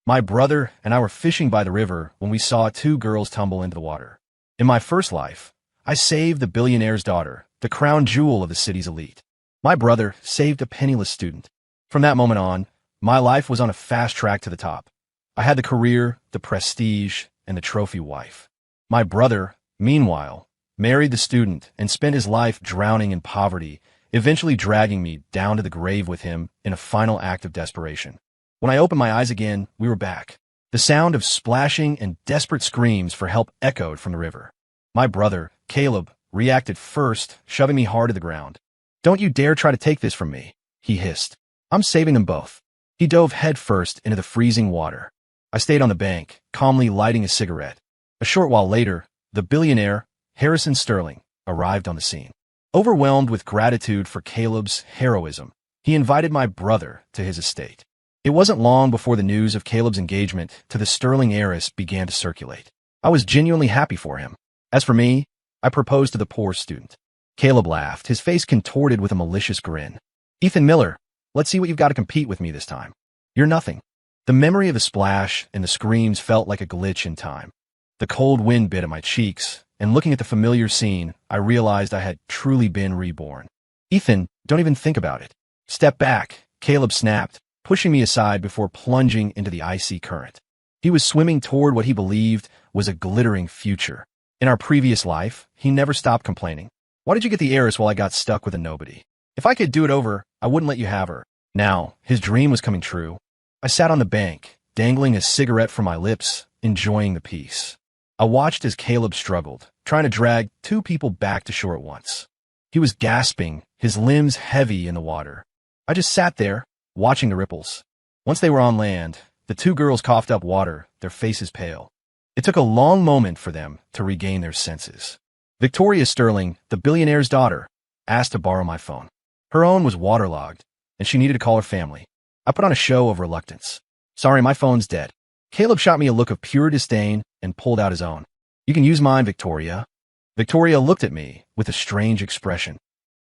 My brother and I were fishing by the river when we saw two girls tumble into the water. In my first life, I saved the billionaire's daughter, the crown jewel of the city's elite. My brother saved a penniless student. From that moment on, my life was on a fast track to the top. I had the career, the prestige, and the trophy wife. My brother, meanwhile, married the student and spent his life drowning in poverty, eventually dragging me down to the grave with him in a final act of desperation. When I opened my eyes again, we were back. The sound of splashing and desperate screams for help echoed from the river. My brother, Caleb, reacted first, shoving me hard to the ground. "Don't you dare try to take this from me," he hissed. "I'm saving them both." He dove headfirst into the freezing water. I stayed on the bank, calmly lighting a cigarette. A short while later, the billionaire, Harrison Sterling, arrived on the scene. Overwhelmed with gratitude for Caleb's heroism, he invited my brother to his estate. It wasn't long before the news of Caleb's engagement to the Sterling heiress began to circulate. I was genuinely happy for him. As for me, I proposed to the poor student. Caleb laughed, his face contorted with a malicious grin. "Ethan Miller, let's see what you've got to compete with me this time." "You're nothing." The memory of the splash and the screams felt like a glitch in time. The cold wind bit at my cheeks, and looking at the familiar scene, I realized I had truly been reborn. "Ethan, don't even think about it." "Step back," Caleb snapped, pushing me aside before plunging into the icy current. He was swimming toward what he believed was a glittering future. In our previous life, he never stopped complaining. "Why did you get the heiress while I got stuck with a nobody? If I could do it over, I wouldn't let you have her." Now, his dream was coming true. I sat on the bank, dangling a cigarette from my lips, enjoying the peace. I watched as Caleb struggled, trying to drag two people back to shore at once. He was gasping, his limbs heavy in the water. I just sat there, watching the ripples. Once they were on land, the two girls coughed up water, their faces pale. It took a long moment for them to regain their senses. Victoria Sterling, the billionaire's daughter, asked to borrow my phone. Her own was waterlogged, and she needed to call her family. I put on a show of reluctance. "Sorry, my phone's dead." Caleb shot me a look of pure disdain and pulled out his own. "You can use mine, Victoria." Victoria looked at me with a strange expression.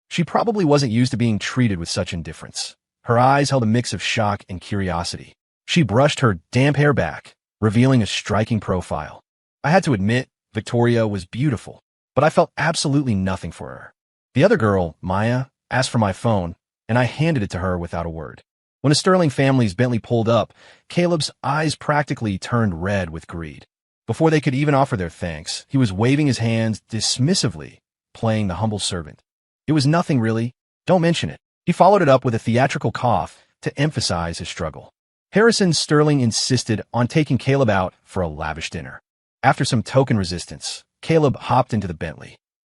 She probably wasn't used to being treated with such indifference. Her eyes held a mix of shock and curiosity. She brushed her damp hair back, revealing a striking profile. I had to admit, Victoria was beautiful, but I felt absolutely nothing for her. The other girl, Maya, asked for my phone, and I handed it to her without a word. When the Sterling family's Bentley pulled up, Caleb's eyes practically turned red with greed. Before they could even offer their thanks, he was waving his hands dismissively, playing the humble servant. "It was nothing, really. Don't mention it." He followed it up with a theatrical cough to emphasize his struggle. Harrison Sterling insisted on taking Caleb out for a lavish dinner. After some token resistance, Caleb hopped into the Bentley.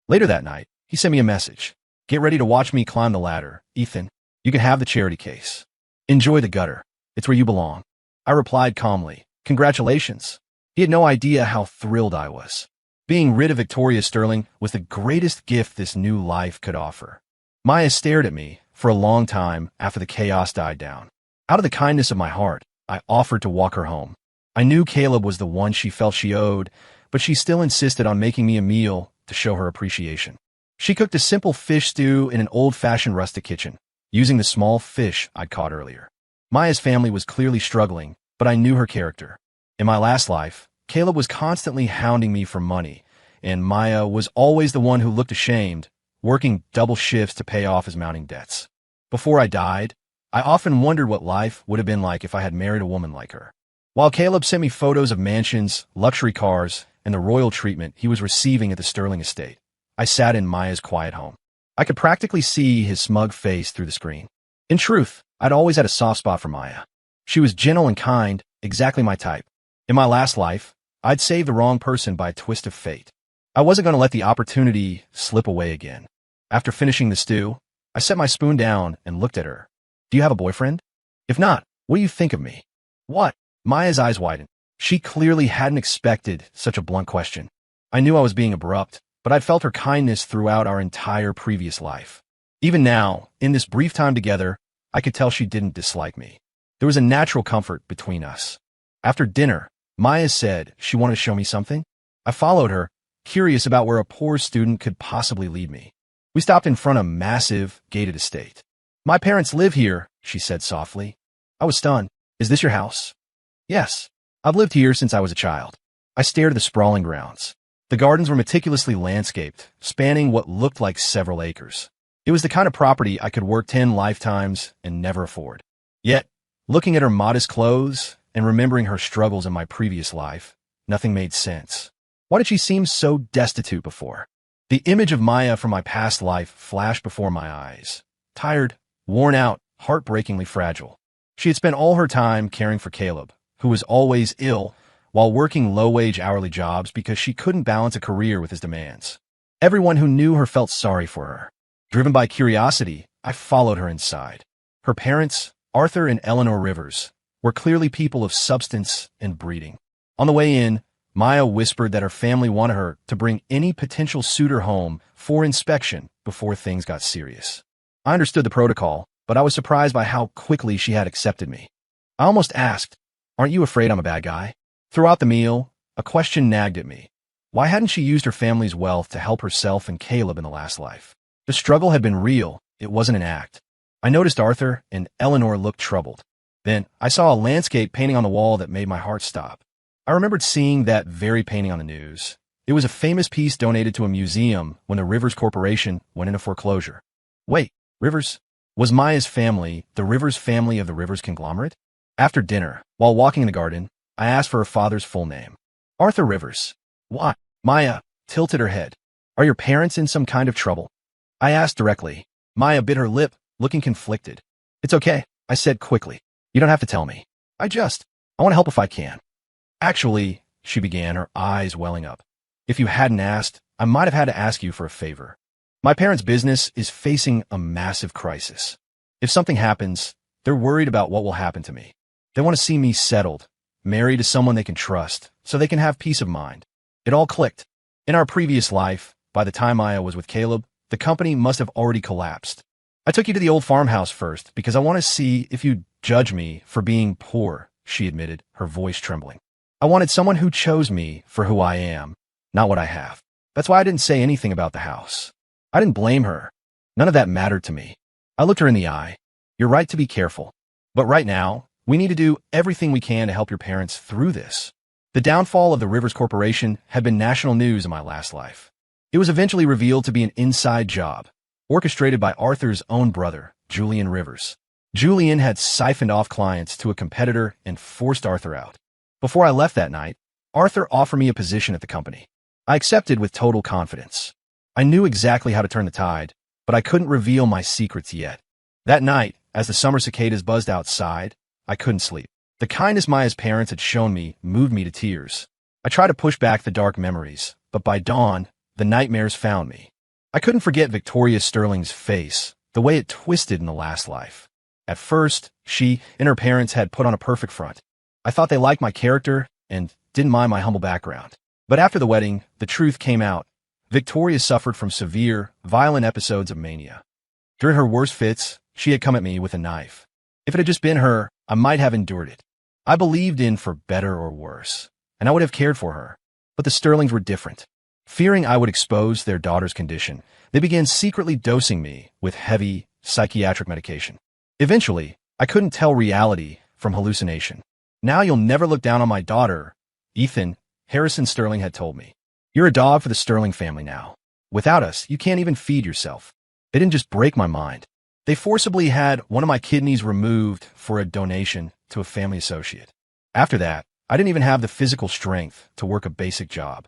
Later that night, he sent me a message. "Get ready to watch me climb the ladder, Ethan. You can have the charity case. Enjoy the gutter. It's where you belong." I replied calmly, "Congratulations." He had no idea how thrilled I was. Being rid of Victoria Sterling was the greatest gift this new life could offer. Maya stared at me for a long time after the chaos died down. Out of the kindness of my heart, I offered to walk her home. I knew Caleb was the one she felt she owed, but she still insisted on making me a meal to show her appreciation. She cooked a simple fish stew in an old-fashioned rustic kitchen, using the small fish I'd caught earlier. Maya's family was clearly struggling, but I knew her character. In my last life, Caleb was constantly hounding me for money, and Maya was always the one who looked ashamed, working double shifts to pay off his mounting debts. Before I died, I often wondered what life would have been like if I had married a woman like her. While Caleb sent me photos of mansions, luxury cars, and the royal treatment he was receiving at the Sterling estate, I sat in Maya's quiet home. I could practically see his smug face through the screen. In truth, I'd always had a soft spot for Maya. She was gentle and kind, exactly my type. In my last life, I'd saved the wrong person by a twist of fate. I wasn't going to let the opportunity slip away again. After finishing the stew, I set my spoon down and looked at her. "Do you have a boyfriend? If not, what do you think of me?" "What?" Maya's eyes widened. She clearly hadn't expected such a blunt question. I knew I was being abrupt, but I'd felt her kindness throughout our entire previous life. Even now, in this brief time together, I could tell she didn't dislike me. There was a natural comfort between us. After dinner, Maya said she wanted to show me something. I followed her, curious about where a poor student could possibly lead me. We stopped in front of a massive, gated estate. "My parents live here," she said softly. I was stunned. "Is this your house?" Yes, I've lived here since I was a child. I stared at the sprawling grounds. The gardens were meticulously landscaped, spanning what looked like several acres. It was the kind of property I could work 10 lifetimes and never afford. Yet, looking at her modest clothes and remembering her struggles in my previous life, nothing made sense. Why did she seem so destitute before? The image of Maya from my past life flashed before my eyes. Tired, worn out, heartbreakingly fragile. She had spent all her time caring for Caleb, who was always ill, while working low-wage hourly jobs because she couldn't balance a career with his demands. Everyone who knew her felt sorry for her. Driven by curiosity, I followed her inside. Her parents, Arthur and Eleanor Rivers, were clearly people of substance and breeding. On the way in, Maya whispered that her family wanted her to bring any potential suitor home for inspection before things got serious. I understood the protocol, but I was surprised by how quickly she had accepted me. I almost asked, "Aren't you afraid I'm a bad guy?" Throughout the meal, a question nagged at me. Why hadn't she used her family's wealth to help herself and Caleb in the last life? The struggle had been real. It wasn't an act. I noticed Arthur and Eleanor looked troubled. Then, I saw a landscape painting on the wall that made my heart stop. I remembered seeing that very painting on the news. It was a famous piece donated to a museum when the Rivers Corporation went into foreclosure. Wait, Rivers? Was Maya's family the Rivers family of the Rivers conglomerate? After dinner, while walking in the garden, I asked for her father's full name. Arthur Rivers. Why? Maya tilted her head. Are your parents in some kind of trouble? I asked directly. Maya bit her lip, looking conflicted. It's okay, I said quickly. You don't have to tell me. I want to help if I can. Actually, she began, her eyes welling up. If you hadn't asked, I might have had to ask you for a favor. My parents' business is facing a massive crisis. If something happens, they're worried about what will happen to me. They want to see me settled, married to someone they can trust, so they can have peace of mind. It all clicked. In our previous life, by the time Maya was with Caleb, the company must have already collapsed. I took you to the old farmhouse first because I want to see if you'd judge me for being poor, she admitted, her voice trembling. I wanted someone who chose me for who I am, not what I have. That's why I didn't say anything about the house. I didn't blame her. None of that mattered to me. I looked her in the eye. You're right to be careful. But right now, we need to do everything we can to help your parents through this. The downfall of the Rivers Corporation had been national news in my last life. It was eventually revealed to be an inside job, orchestrated by Arthur's own brother, Julian Rivers. Julian had siphoned off clients to a competitor and forced Arthur out. Before I left that night, Arthur offered me a position at the company. I accepted with total confidence. I knew exactly how to turn the tide, but I couldn't reveal my secrets yet. That night, as the summer cicadas buzzed outside, I couldn't sleep. The kindness Maya's parents had shown me moved me to tears. I tried to push back the dark memories, but by dawn, the nightmares found me. I couldn't forget Victoria Sterling's face, the way it twisted in the last life. At first, she and her parents had put on a perfect front. I thought they liked my character and didn't mind my humble background. But after the wedding, the truth came out. Victoria suffered from severe, violent episodes of mania. During her worst fits, she had come at me with a knife. If it had just been her, I might have endured it. I believed in for better or worse, and I would have cared for her. But the Sterlings were different. Fearing I would expose their daughter's condition, they began secretly dosing me with heavy psychiatric medication. Eventually, I couldn't tell reality from hallucination. Now you'll never look down on my daughter, Ethan, Harrison Sterling had told me. You're a dog for the Sterling family now. Without us, you can't even feed yourself. They didn't just break my mind. They forcibly had one of my kidneys removed for a donation to a family associate. After that, I didn't even have the physical strength to work a basic job.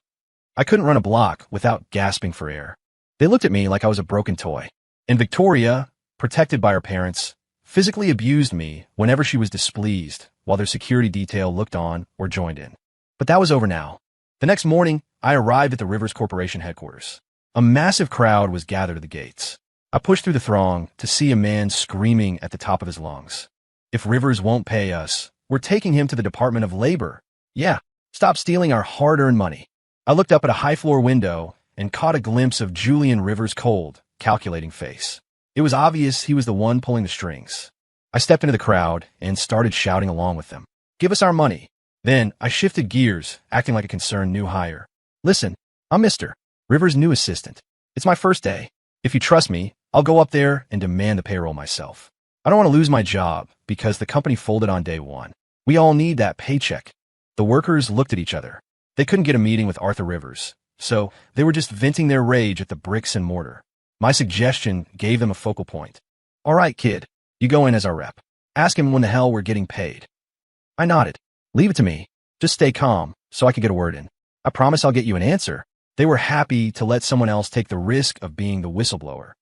I couldn't run a block without gasping for air. They looked at me like I was a broken toy. And Victoria, protected by her parents, physically abused me whenever she was displeased while their security detail looked on or joined in. But that was over now. The next morning, I arrived at the Rivers Corporation headquarters. A massive crowd was gathered at the gates. I pushed through the throng to see a man screaming at the top of his lungs. If Rivers won't pay us, we're taking him to the Department of Labor. Yeah, stop stealing our hard-earned money. I looked up at a high-floor window and caught a glimpse of Julian Rivers' cold, calculating face. It was obvious he was the one pulling the strings. I stepped into the crowd and started shouting along with them. Give us our money. Then I shifted gears, acting like a concerned new hire. Listen, I'm Mr. Rivers' new assistant. It's my first day. If you trust me, I'll go up there and demand the payroll myself. I don't want to lose my job because the company folded on day one. We all need that paycheck. The workers looked at each other. They couldn't get a meeting with Arthur Rivers, so they were just venting their rage at the bricks and mortar. My suggestion gave them a focal point. All right, kid, you go in as our rep. Ask him when the hell we're getting paid. I nodded. Leave it to me. Just stay calm, so I can get a word in. I promise I'll get you an answer. They were happy to let someone else take the risk of being the whistleblower.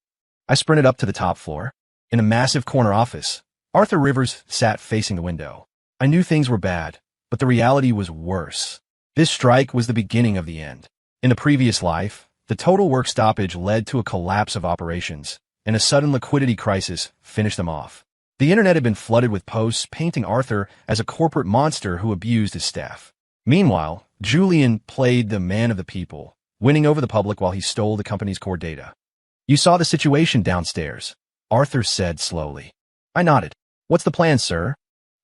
I sprinted up to the top floor. In a massive corner office, Arthur Rivers sat facing the window. I knew things were bad, but the reality was worse. This strike was the beginning of the end. In the previous life, the total work stoppage led to a collapse of operations, and a sudden liquidity crisis finished them off. The internet had been flooded with posts painting Arthur as a corporate monster who abused his staff. Meanwhile, Julian played the man of the people, winning over the public while he stole the company's core data. You saw the situation downstairs, Arthur said slowly. I nodded. What's the plan, sir?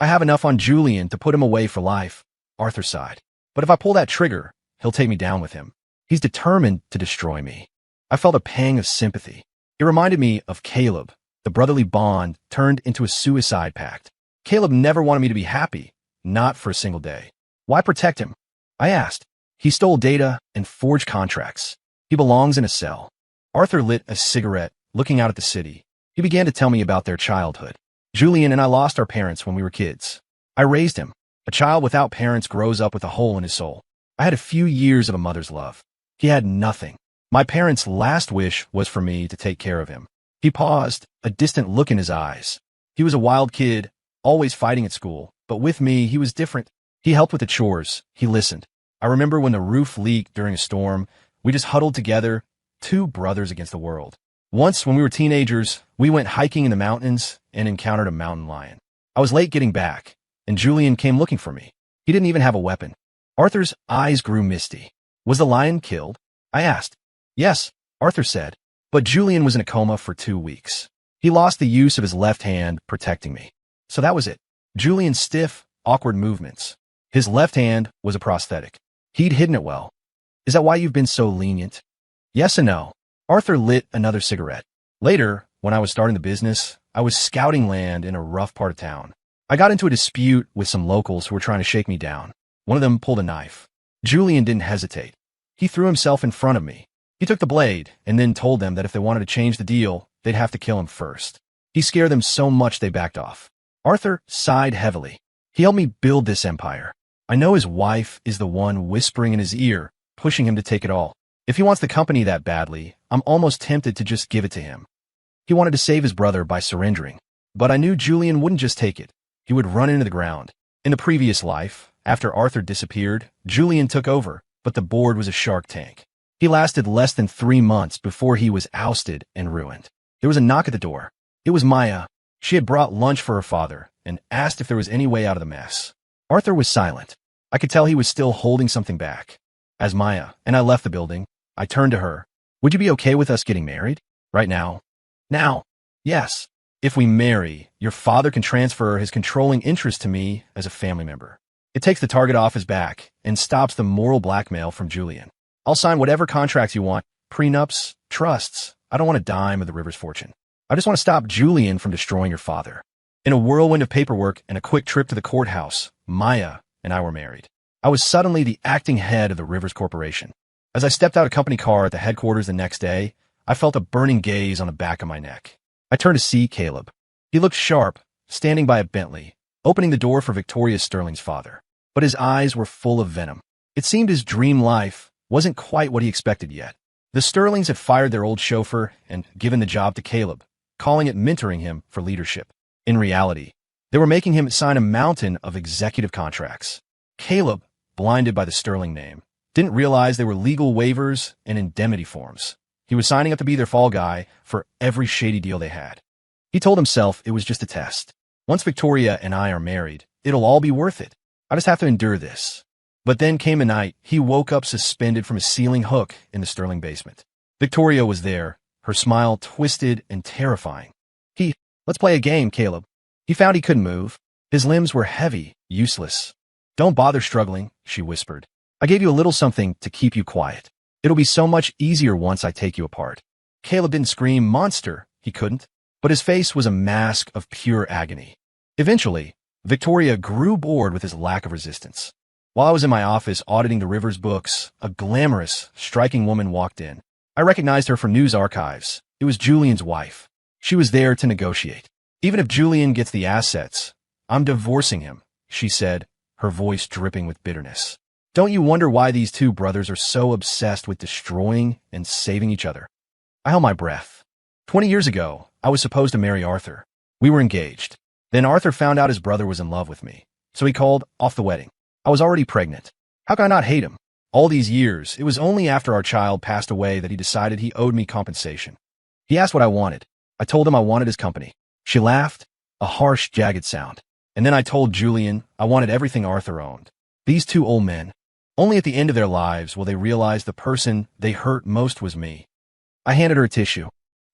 I have enough on Julian to put him away for life, Arthur sighed. But if I pull that trigger, he'll take me down with him. He's determined to destroy me. I felt a pang of sympathy. It reminded me of Caleb. The brotherly bond turned into a suicide pact. Caleb never wanted me to be happy, not for a single day. Why protect him? I asked. He stole data and forged contracts. He belongs in a cell. Arthur lit a cigarette, looking out at the city. He began to tell me about their childhood. Julian and I lost our parents when we were kids. I raised him. A child without parents grows up with a hole in his soul. I had a few years of a mother's love. He had nothing. My parents' last wish was for me to take care of him. He paused, a distant look in his eyes. He was a wild kid, always fighting at school, but with me, he was different. He helped with the chores. He listened. I remember when the roof leaked during a storm, we just huddled together, two brothers against the world. Once, when we were teenagers, we went hiking in the mountains and encountered a mountain lion. I was late getting back, and Julian came looking for me. He didn't even have a weapon. Arthur's eyes grew misty. Was the lion killed? I asked. Yes, Arthur said, but Julian was in a coma for 2 weeks. He lost the use of his left hand, protecting me. So that was it. Julian's stiff, awkward movements. His left hand was a prosthetic. He'd hidden it well. Is that why you've been so lenient? Yes and no. Arthur lit another cigarette. Later, when I was starting the business, I was scouting land in a rough part of town. I got into a dispute with some locals who were trying to shake me down. One of them pulled a knife. Julian didn't hesitate. He threw himself in front of me. He took the blade and then told them that if they wanted to change the deal, they'd have to kill him first. He scared them so much they backed off. Arthur sighed heavily. He helped me build this empire. I know his wife is the one whispering in his ear, pushing him to take it all. If he wants the company that badly, I'm almost tempted to just give it to him. He wanted to save his brother by surrendering. But I knew Julian wouldn't just take it. He would run into the ground. In the previous life, after Arthur disappeared, Julian took over, but the board was a shark tank. He lasted less than 3 months before he was ousted and ruined. There was a knock at the door. It was Maya. She had brought lunch for her father and asked if there was any way out of the mess. Arthur was silent. I could tell he was still holding something back. As Maya and I left the building, I turned to her. Would you be okay with us getting married? Right now? Now? Yes. If we marry, your father can transfer his controlling interest to me as a family member. It takes the target off his back and stops the moral blackmail from Julian. I'll sign whatever contracts you want, prenups, trusts. I don't want a dime of the Rivers' fortune. I just want to stop Julian from destroying your father. In a whirlwind of paperwork and a quick trip to the courthouse, Maya and I were married. I was suddenly the acting head of the Rivers Corporation. As I stepped out a company car at the headquarters the next day, I felt a burning gaze on the back of my neck. I turned to see Caleb. He looked sharp, standing by a Bentley, opening the door for Victoria Sterling's father. But his eyes were full of venom. It seemed his dream life wasn't quite what he expected yet. The Sterlings had fired their old chauffeur and given the job to Caleb, calling it mentoring him for leadership. In reality, they were making him sign a mountain of executive contracts. Caleb, blinded by the Sterling name, didn't realize they were legal waivers and indemnity forms. He was signing up to be their fall guy for every shady deal they had. He told himself it was just a test. Once Victoria and I are married, it'll all be worth it. I just have to endure this. But then came a night he woke up suspended from a ceiling hook in the Sterling basement. Victoria was there, her smile twisted and terrifying. Let's play a game, Caleb. He found he couldn't move. His limbs were heavy, useless. Don't bother struggling, she whispered. I gave you a little something to keep you quiet. It'll be so much easier once I take you apart. Caleb didn't scream monster, he couldn't, but his face was a mask of pure agony. Eventually, Victoria grew bored with his lack of resistance. While I was in my office auditing the Rivers books, a glamorous, striking woman walked in. I recognized her from news archives. It was Julian's wife. She was there to negotiate. Even if Julian gets the assets, I'm divorcing him, she said, her voice dripping with bitterness. Don't you wonder why these two brothers are so obsessed with destroying and saving each other? I held my breath. 20 years ago, I was supposed to marry Arthur. We were engaged. Then Arthur found out his brother was in love with me, so he called off the wedding. I was already pregnant. How could I not hate him? All these years, it was only after our child passed away that he decided he owed me compensation. He asked what I wanted. I told him I wanted his company. She laughed, a harsh, jagged sound. And then I told Julian I wanted everything Arthur owned. These two old men, only at the end of their lives will they realize the person they hurt most was me. I handed her a tissue.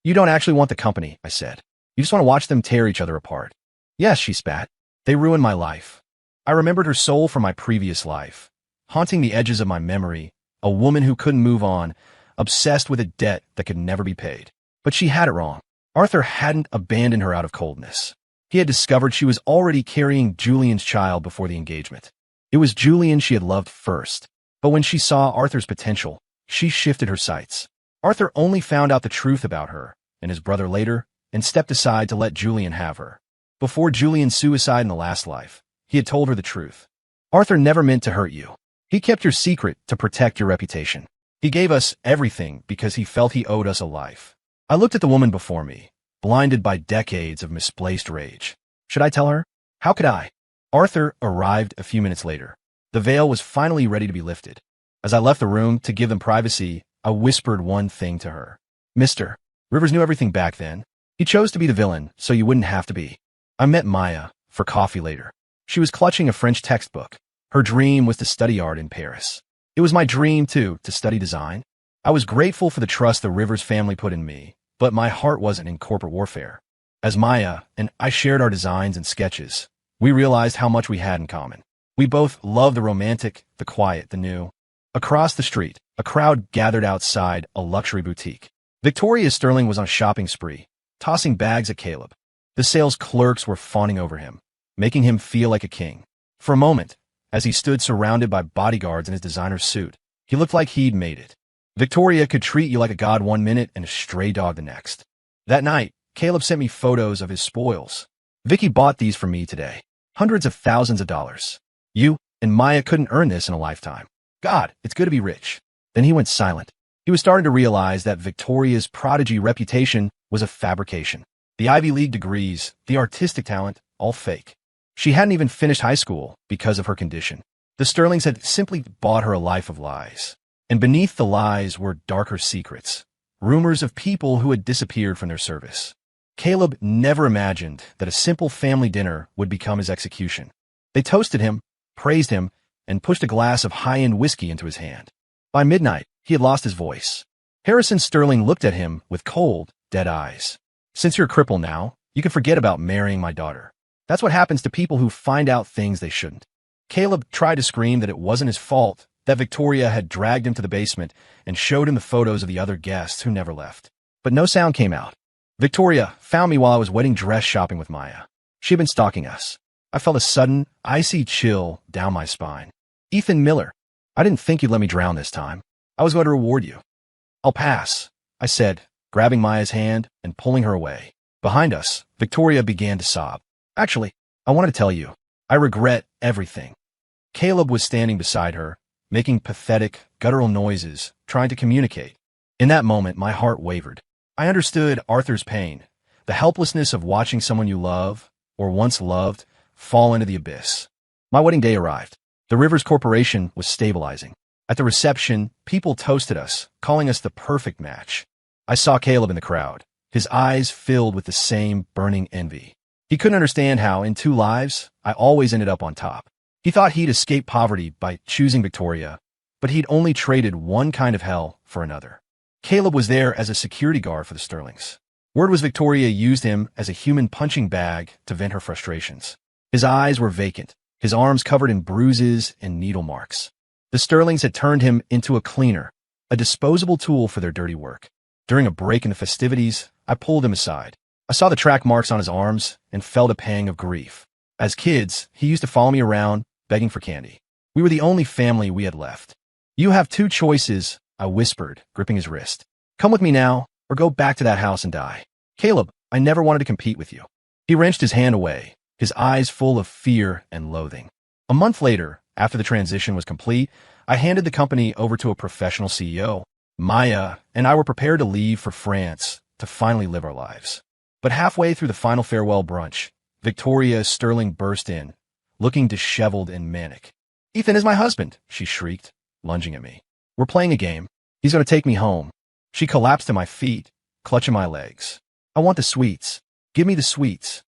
You don't actually want the company, I said. You just want to watch them tear each other apart. Yes, she spat. They ruined my life. I remembered her soul from my previous life, haunting the edges of my memory, a woman who couldn't move on, obsessed with a debt that could never be paid. But she had it wrong. Arthur hadn't abandoned her out of coldness. He had discovered she was already carrying Julian's child before the engagement. It was Julian she had loved first. But when she saw Arthur's potential, she shifted her sights. Arthur only found out the truth about her and his brother later and stepped aside to let Julian have her. Before Julian's suicide in the last life, he had told her the truth. Arthur never meant to hurt you. He kept your secret to protect your reputation. He gave us everything because he felt he owed us a life. I looked at the woman before me, blinded by decades of misplaced rage. Should I tell her? How could I? Arthur arrived a few minutes later. The veil was finally ready to be lifted. As I left the room to give them privacy, I whispered one thing to her. Mr. Rivers knew everything back then. He chose to be the villain, so you wouldn't have to be. I met Maya for coffee later. She was clutching a French textbook. Her dream was to study art in Paris. It was my dream, too, to study design. I was grateful for the trust the Rivers family put in me, but my heart wasn't in corporate warfare. As Maya and I shared our designs and sketches, we realized how much we had in common. We both loved the romantic, the quiet, the new. Across the street, a crowd gathered outside a luxury boutique. Victoria Sterling was on a shopping spree, tossing bags at Caleb. The sales clerks were fawning over him, making him feel like a king. For a moment, as he stood surrounded by bodyguards in his designer suit, he looked like he'd made it. Victoria could treat you like a god one minute and a stray dog the next. That night, Caleb sent me photos of his spoils. Vicky bought these for me today. Hundreds of thousands of dollars. You and Maya couldn't earn this in a lifetime. God, it's good to be rich. Then he went silent. He was starting to realize that Victoria's prodigy reputation was a fabrication. The Ivy League degrees, the artistic talent, all fake. She hadn't even finished high school because of her condition. The Sterlings had simply bought her a life of lies. And beneath the lies were darker secrets, rumors of people who had disappeared from their service. Caleb never imagined that a simple family dinner would become his execution. They toasted him, praised him, and pushed a glass of high-end whiskey into his hand. By midnight, he had lost his voice. Harrison Sterling looked at him with cold, dead eyes. Since you're a cripple now, you can forget about marrying my daughter. That's what happens to people who find out things they shouldn't. Caleb tried to scream that it wasn't his fault, that Victoria had dragged him to the basement and showed him the photos of the other guests who never left. But no sound came out. Victoria found me while I was wedding dress shopping with Maya. She had been stalking us. I felt a sudden, icy chill down my spine. Ethan Miller, I didn't think you'd let me drown this time. I was going to reward you. I'll pass, I said, grabbing Maya's hand and pulling her away. Behind us, Victoria began to sob. Actually, I wanted to tell you, I regret everything. Caleb was standing beside her, making pathetic, guttural noises, trying to communicate. In that moment, my heart wavered. I understood Arthur's pain, the helplessness of watching someone you love, or once loved, fall into the abyss. My wedding day arrived. The Rivers Corporation was stabilizing. At the reception, people toasted us, calling us the perfect match. I saw Caleb in the crowd, his eyes filled with the same burning envy. He couldn't understand how, in 2 lives, I always ended up on top. He thought he'd escape poverty by choosing Victoria, but he'd only traded one kind of hell for another. Caleb was there as a security guard for the Sterlings. Word was Victoria used him as a human punching bag to vent her frustrations. His eyes were vacant, his arms covered in bruises and needle marks. The Sterlings had turned him into a cleaner, a disposable tool for their dirty work. During a break in the festivities, I pulled him aside. I saw the track marks on his arms and felt a pang of grief. As kids, he used to follow me around, begging for candy. We were the only family we had left. You have two choices, I whispered, gripping his wrist. Come with me now, or go back to that house and die. Caleb, I never wanted to compete with you. He wrenched his hand away, his eyes full of fear and loathing. A month later, after the transition was complete, I handed the company over to a professional CEO. Maya and I were prepared to leave for France to finally live our lives. But halfway through the final farewell brunch, Victoria Sterling burst in, looking disheveled and manic. Ethan is my husband, she shrieked, lunging at me. We're playing a game. He's going to take me home. She collapsed at my feet, clutching my legs. I want the sweets. Give me the sweets.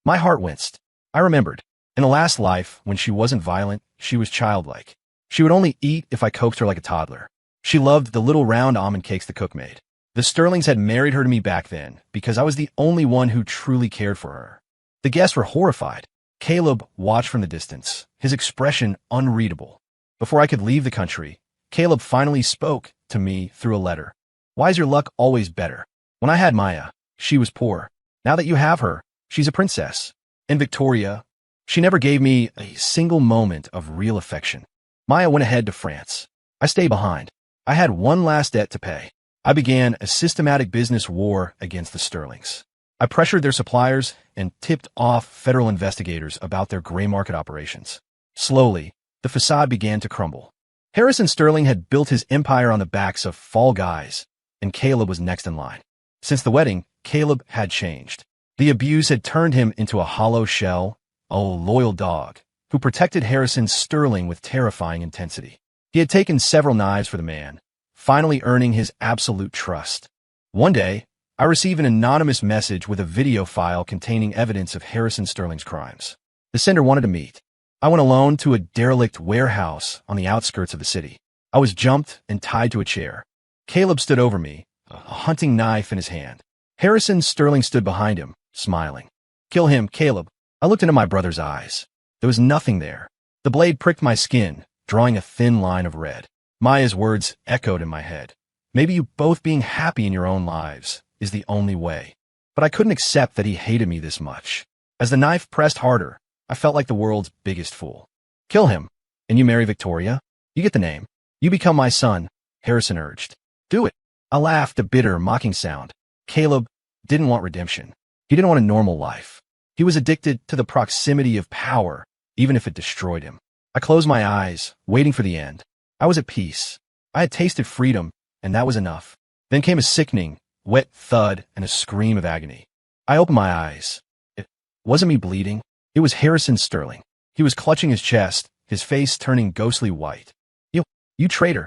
My heart winced. I remembered. In a last life, when she wasn't violent, she was childlike. She would only eat if I coaxed her like a toddler. She loved the little round almond cakes the cook made. The Sterlings had married her to me back then because I was the only one who truly cared for her. The guests were horrified. Caleb watched from the distance, his expression unreadable. Before I could leave the country, Caleb finally spoke to me through a letter. Why is your luck always better? When I had Maya, she was poor. Now that you have her, she's a princess. And Victoria, she never gave me a single moment of real affection. Maya went ahead to France. I stayed behind. I had one last debt to pay. I began a systematic business war against the Sterlings. I pressured their suppliers and tipped off federal investigators about their gray market operations. Slowly, the facade began to crumble. Harrison Sterling had built his empire on the backs of fall guys, and Caleb was next in line. Since the wedding, Caleb had changed. The abuse had turned him into a hollow shell, a loyal dog, who protected Harrison Sterling with terrifying intensity. He had taken several knives for the man, finally earning his absolute trust. One day, I received an anonymous message with a video file containing evidence of Harrison Sterling's crimes. The sender wanted to meet. I went alone to a derelict warehouse on the outskirts of the city. I was jumped and tied to a chair. Caleb stood over me, a hunting knife in his hand. Harrison Sterling stood behind him, smiling. Kill him, Caleb. I looked into my brother's eyes. There was nothing there. The blade pricked my skin, drawing a thin line of red. Maya's words echoed in my head. Maybe you both being happy in your own lives is the only way. But I couldn't accept that he hated me this much. As the knife pressed harder, I felt like the world's biggest fool. Kill him, and you marry Victoria? You get the name. You become my son, Harrison urged. Do it. I laughed, a bitter, mocking sound. Caleb didn't want redemption. He didn't want a normal life. He was addicted to the proximity of power, even if it destroyed him. I closed my eyes, waiting for the end. I was at peace. I had tasted freedom, and that was enough. Then came a sickening, wet thud and a scream of agony. I opened my eyes. It wasn't me bleeding. It was Harrison Sterling. He was clutching his chest, his face turning ghostly white. You traitor.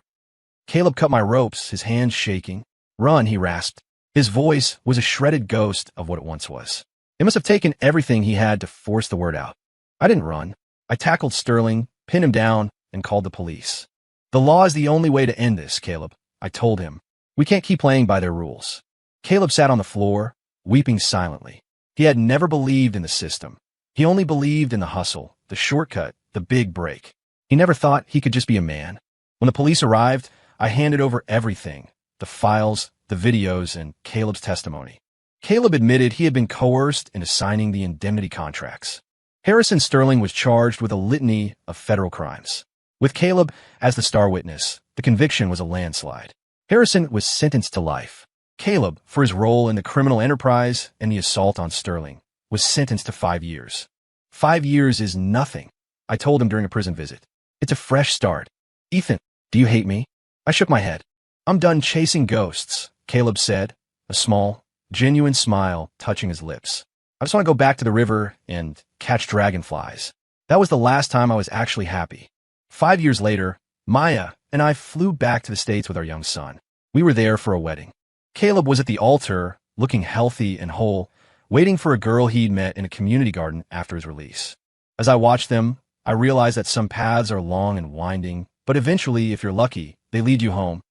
Caleb cut my ropes, his hands shaking. Run, he rasped. His voice was a shredded ghost of what it once was. It must have taken everything he had to force the word out. I didn't run. I tackled Sterling, pinned him down, and called the police. The law is the only way to end this, Caleb, I told him. We can't keep playing by their rules. Caleb sat on the floor, weeping silently. He had never believed in the system. He only believed in the hustle, the shortcut, the big break. He never thought he could just be a man. When the police arrived, I handed over everything, the files, the videos, and Caleb's testimony. Caleb admitted he had been coerced into signing the indemnity contracts. Harrison Sterling was charged with a litany of federal crimes. With Caleb as the star witness, the conviction was a landslide. Harrison was sentenced to life. Caleb, for his role in the criminal enterprise and the assault on Sterling, was sentenced to 5 years. 5 years is nothing, I told him during a prison visit. It's a fresh start. Ethan, do you hate me? I shook my head. I'm done chasing ghosts, Caleb said, a small, genuine smile touching his lips. I just want to go back to the river and catch dragonflies. That was the last time I was actually happy. 5 years later, Maya and I flew back to the States with our young son. We were there for a wedding. Caleb was at the altar, looking healthy and whole, waiting for a girl he'd met in a community garden after his release. As I watched them, I realized that some paths are long and winding, but eventually, if you're lucky, they lead you home.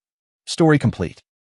Story complete.